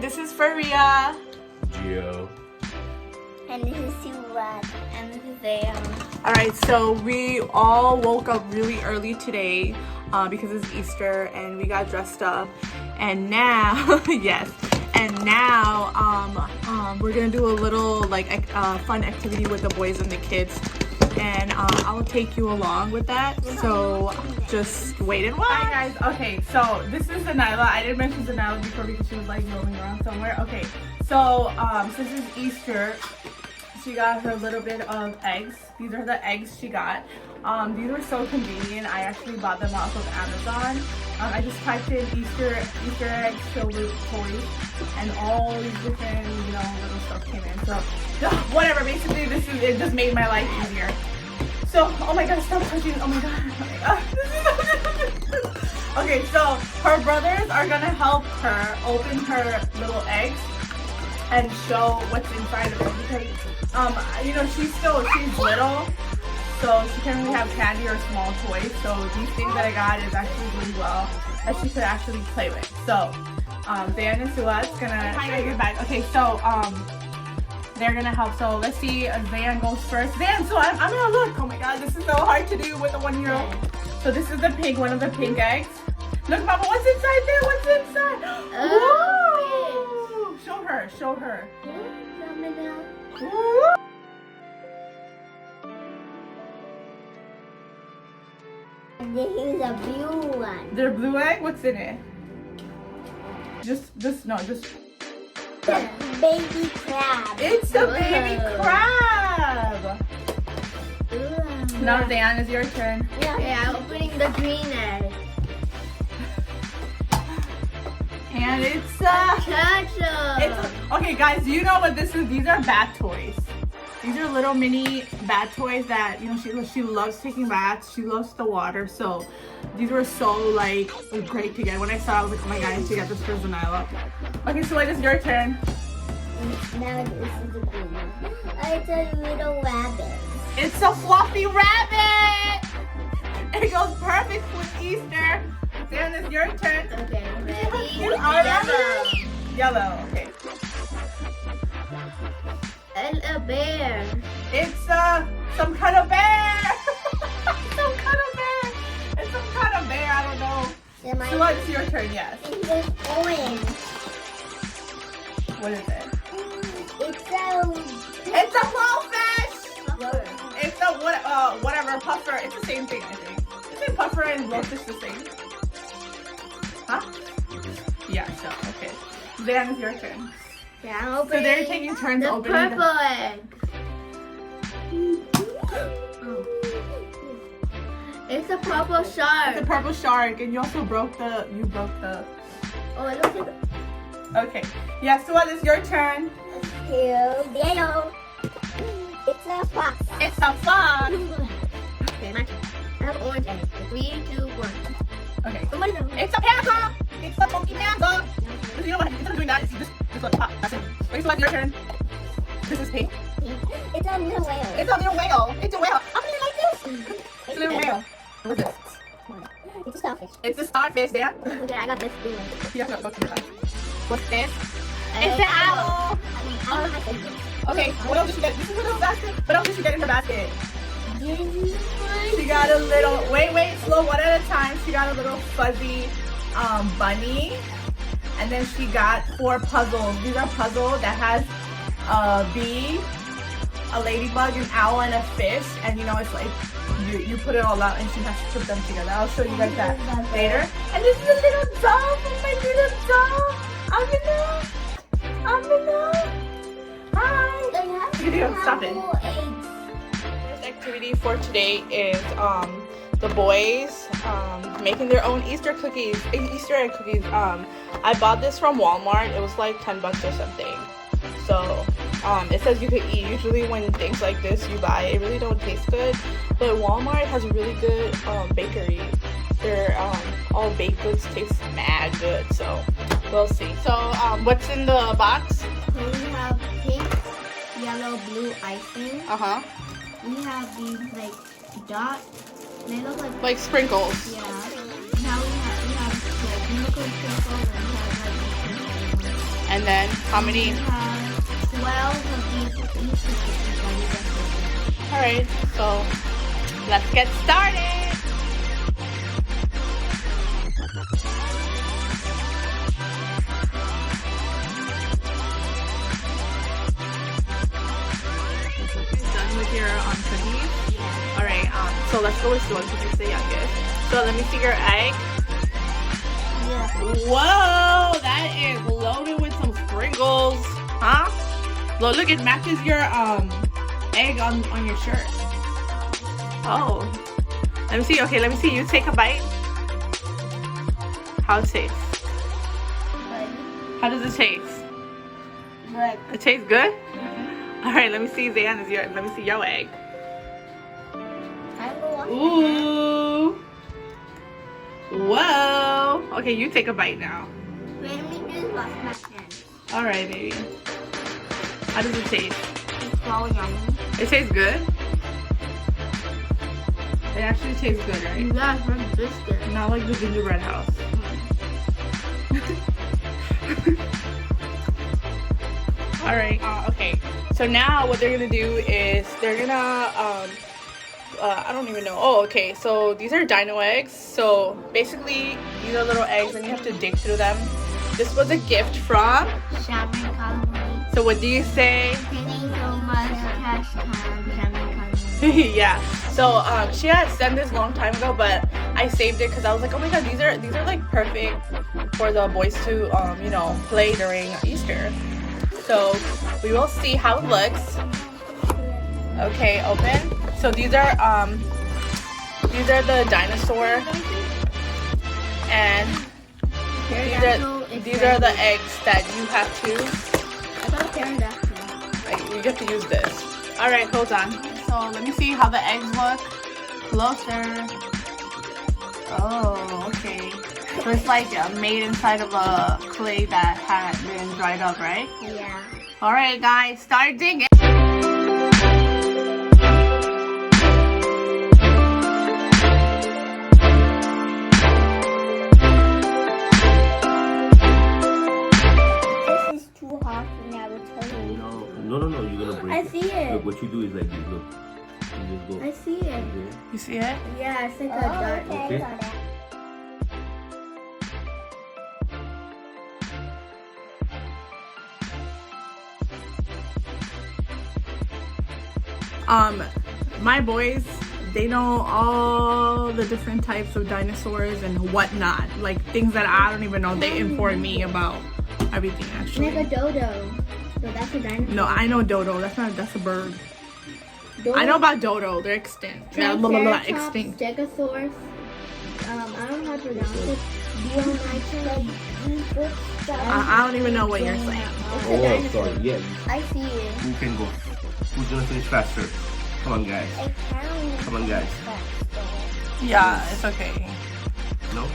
this is Faria. Gio. And this is Suad. And this is Zayam. Alright, so we all woke up really early today because it's Easter and we got dressed up. And now, yes, and now we're gonna do a little like fun activity with the boys and the kids. And I'll take you along with that. So just wait and watch. Hi guys. Okay, so this is Zanila. I didn't mention Zanila before because she was like roaming around somewhere. Okay, so since it's Easter, she got her little bit of eggs. These are the eggs she got. These are so convenient. I actually bought them off of Amazon. I just typed in Easter eggs filled with toys, and all these different, little stuff came in. So whatever. Basically, it just made my life easier. So, oh my God, stop touching. Oh my God. This is okay, so her brothers are gonna help her open her little eggs and show what's inside of it because she's little, so she can't really have candy or small toys. So these things that I got is actually really well that she could actually play with. So Zayan and Suad's gonna show you your bag. Okay, so they're gonna help. So let's see, Zayan goes first. Zayan, so I'm gonna look. Oh my God, this is so hard to do with a 1-year-old. So this is one of the pink eggs. Look, Mama, what's inside there? What's inside? Whoa! Show her. Woo! This is a blue one. They're blue egg? What's in it? Just. Baby crab. It's a baby crab. Now, Zayan, it's your turn. Yeah, I'm opening the green egg. And it's Ketchup. okay, guys. Do you know what this is? These are bat toys. These are little mini bat toys that she loves taking baths. She loves the water. So these were so great to get. When I saw it, I was like, oh my God, I need to get this for Zanila. Okay, so it is your turn. Now this is the green one. It's a little rabbit. It's a fluffy rabbit. It goes perfect with Easter. Then it's your turn. Okay, ready? Yellow. Okay. And a bear. It's some kind of bear. Some kind of bear. It's some kind of bear. I don't know. So it's your turn. Yes. It's orange. What is it? It's a blowfish. Puffer. It's a whatever puffer. It's the same thing, I think. Isn't puffer and blowfish the same? Huh? Yeah. So okay. Then it's your turn. Yeah, I'm So opening they're taking turns the opening purple egg. It's a purple shark. It's a purple shark, and you also broke the. Oh, it looks like Okay. Yeah. So what is your turn? yellow. It's a fox. It's a fox. Okay, my turn. I have orange egg. 3, 2, 1. Okay. It's a panda. It's a monkey panda. You know what? Instead of doing that, it's just like pop. That's it. Okay, so what's your turn? This is pink. It's a little whale. It's a little whale. It's a whale. How can you like this? It's a little whale. What's this? It's a starfish. It's a starfish there. Okay, I got this blue one. You have to go to the side. What's this? It's an owl. Okay, what else did she get? This is a little basket. What else did she get in her basket? She got a little, wait, slow, one at a time. She got a little fuzzy bunny. And then she got 4 puzzles. These are puzzles that has a bee, a ladybug, an owl, and a fish. And it's like, you put it all out and she has to put them together. I'll show you guys that later. And this is a little doll from my little doll. Amina. Hi. Stop it. First activity for today is the boys making their own Easter egg cookies. I bought this from Walmart. It was like $10 or something. So it says you could eat. Usually when things like this you buy, it really don't taste good. But Walmart has a really good bakery. Their all baked goods taste mad good. So we'll see. So what's in the box? We have pink, yellow, blue icing. We have these dots. They look like sprinkles. Yeah. Now we have milk and sprinkles and we have And then how many? We have 12 of these Easter cookies that we decorated. Alright, so let's get started. Done with your cookies? Yeah. Alright, so let's go with Sue because she's the youngest. So let me see your egg. Yeah. Whoa, that is loaded with some sprinkles. Huh? Look, it matches your egg on your shirt. Oh. Let me see. Okay, let me see. You take a bite. How it tastes? Good. How does it taste? Good. It tastes good? Alright, let me see. Zayan, let me see your egg. I will watch Ooh. Whoa. Okay, you take a bite now. Let me just wash my hands. Alright, baby. How does it taste? It's so yummy. It tastes good? It actually tastes good, right? Yeah, it's very biscuit. Not like the gingerbread house. Alright, okay. So now what they're gonna do is they're gonna I don't even know. Oh, okay. So these are dino eggs. So basically these are little eggs and you have to dig through them. This was a gift from. Shaman Colony. So what do you say? Thank you so much, Cash Time, Shaman Colony. Yeah. So she had sent this long time ago, but I saved it because I was like, oh my god, these are like perfect for the boys to you know, play during Easter. So we will see how it looks. Okay, open. So these are the dinosaur, and these are the eggs that you have to. I thought pterodactyl. Like, you have to use this. All right, hold on. So let me see how the eggs look. Closer. Oh, okay. So it's like made inside of a clay that had been dried up, right? Yeah. All right, guys, start digging. This is too hot for me, I will tell you. No, you're gonna break I it. see it. Look, what you do is like this, look. You just go I see it. here. You see it? Yeah, it's like a dot. Okay. Got it. My boys, they know all the different types of dinosaurs and whatnot, like things that I don't even know. They inform me about everything actually. Like a dodo. So that's a dinosaur. No, I know dodo. That's a bird. Dodo. I know about dodo. They're extinct. Yeah, Triceratops, extinct. Stegosaurus. I don't know how to pronounce it. Dionysodon. I don't even know what you're saying. It's a Oh, dinosaur. sorry. Yeah. I see it. Who can go? Who's gonna finish faster? Come on, guys. I can't. Come on, guys. Yeah, it's okay. No?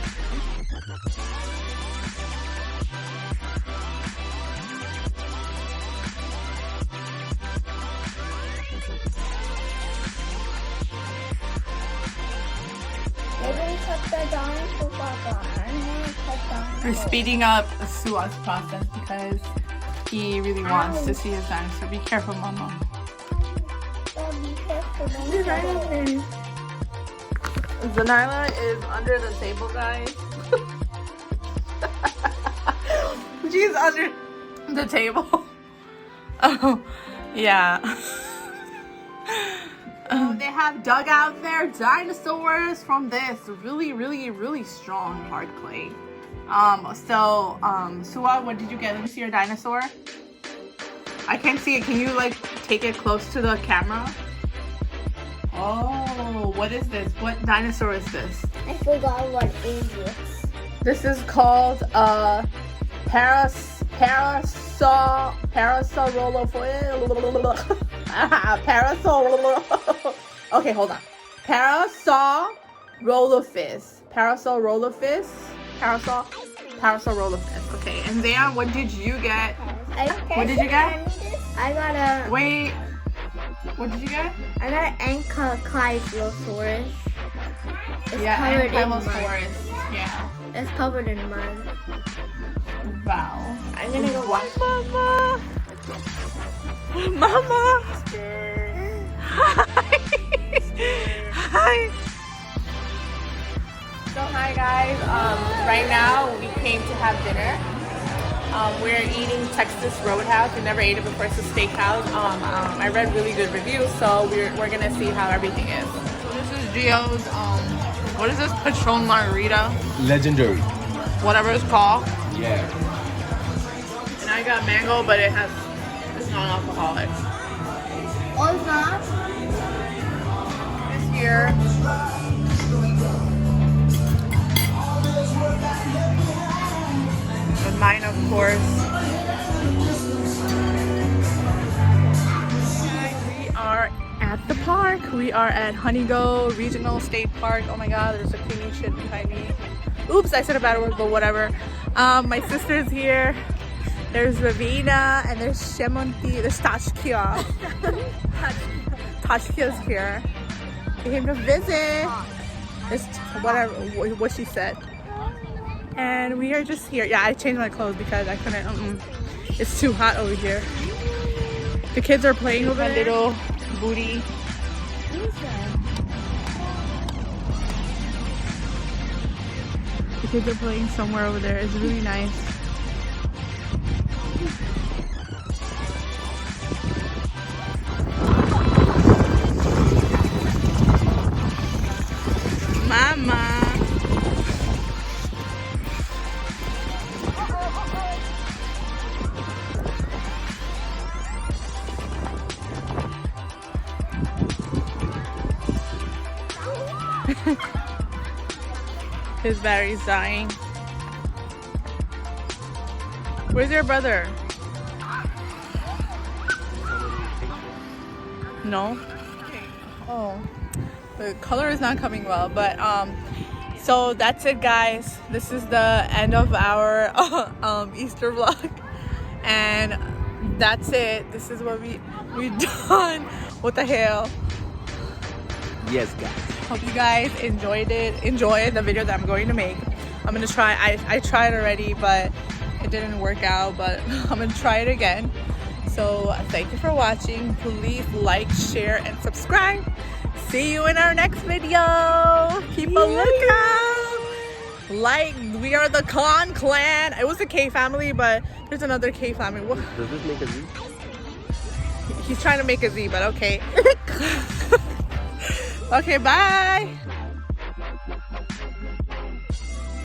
We're speeding up Sua's process because he really wants to see his dinosaur. Be careful, Mama. Zanila is under the table, guys. She's under the table. Oh, yeah. They have dug out their dinosaurs from this really strong hard clay. Sua, what did you get? Let me see your dinosaur. I can't see it. Can you like take it close to the camera? Oh, what is this? What dinosaur is this? I forgot what it is. This is called Okay, hold on. Parasaurolophus. Parasaurolophus. Okay, and then what did you get? What did you get? I got a. Wait. What did you get? I got an Ankylosaurus. It's Yeah, covered in mud. Ankylosaurus. Yeah. It's covered in mud. Wow. I'm gonna go watch Mama. Mama. Hi. Hi. So hi guys. Right now we came to have dinner. We're eating Texas Roadhouse. We never ate it before. It's a steakhouse. I read really good reviews, so we're gonna see how everything is. So this is Gio's. What is this? Patron Margarita. Legendary. Whatever it's called. Yeah. And I got mango, but it's non-alcoholic. Oh, it's not? It's here. And mine, of course. We are at the park. We are at Honeygo Regional State Park. Oh my God, there's a cleaning shit behind me. Oops, I said a bad word, but whatever. My sister's here. There's Ravina and there's Shemonti. There's Tashkia. Tashkia's here. We came to visit. It's whatever what she said. And we are just here. Yeah, I changed my clothes because I couldn't. It's too hot over here. The kids are playing over there. Little booty. The kids are playing somewhere over there. It's really nice. Mama. His battery's dying. Where's your brother? No? Oh. The color is not coming well, but so that's it guys. This is the end of our Easter vlog. And that's it. This is what we done. What the hell? Yes, guys. Hope you guys enjoy the video that I'm going to make. I'm gonna try. I tried already, but it didn't work out, but I'm gonna try it again. So thank you for watching. Please like, share, and subscribe. See you in our next video. Keep a lookout. Like, we are the Khan clan. It was the K family, but there's another K family. What? Does this make a Z? He's trying to make a Z, but okay. Okay, bye.